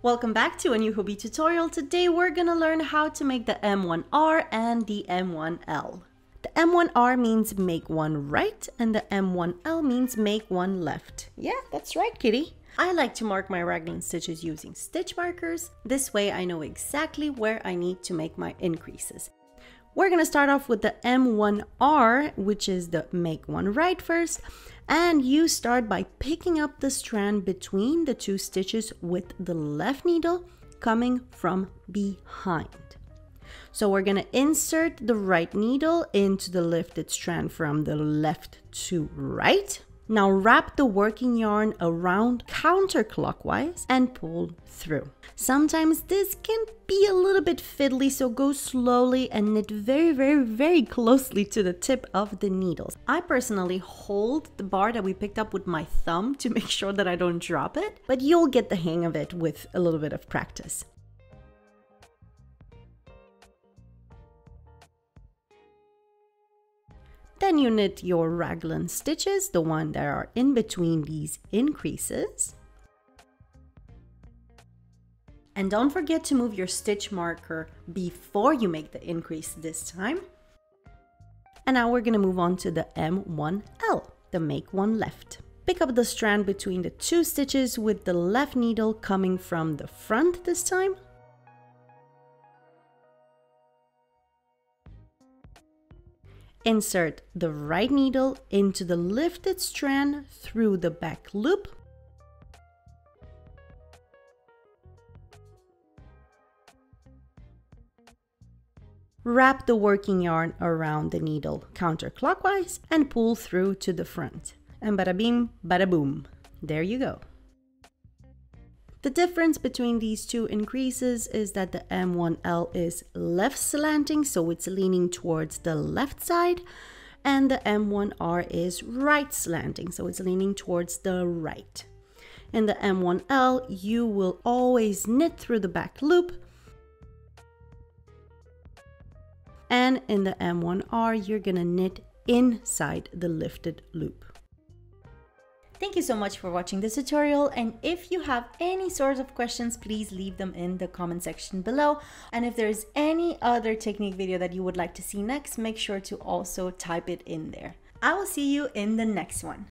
Welcome back to a new Hobbii tutorial. Today we're gonna learn how to make the M1R and the M1L. The M1R means make one right and the M1L means make one left. Yeah, that's right, kitty. I like to mark my raglan stitches using stitch markers. This way I know exactly where I need to make my increases. We're gonna start off with the M1R, which is the make one right first. And you start by picking up the strand between the two stitches with the left needle coming from behind. So we're gonna insert the right needle into the lifted strand from the left to right. Now wrap the working yarn around counterclockwise and pull through. Sometimes this can be a little bit fiddly, so go slowly and knit very closely to the tip of the needles. I personally hold the bar that we picked up with my thumb to make sure that I don't drop it, but you'll get the hang of it with a little bit of practice. Then you knit your raglan stitches, the one that are in between these increases. And don't forget to move your stitch marker before you make the increase this time. And now we're gonna move on to the M1L, the make one left. Pick up the strand between the two stitches with the left needle coming from the front this time. Insert the right needle into the lifted strand through the back loop. Wrap the working yarn around the needle counterclockwise and pull through to the front. And bada bing, bada boom. There you go. The difference between these two increases is that the M1L is left slanting, so it's leaning towards the left side, and the M1R is right slanting, so it's leaning towards the right. In the M1L, you will always knit through the back loop, and in the M1R, you're gonna knit inside the lifted loop. Thank you so much for watching this tutorial, and if you have any sorts of questions, please leave them in the comment section below. And if there's any other technique video that you would like to see next, make sure to also type it in there. I will see you in the next one.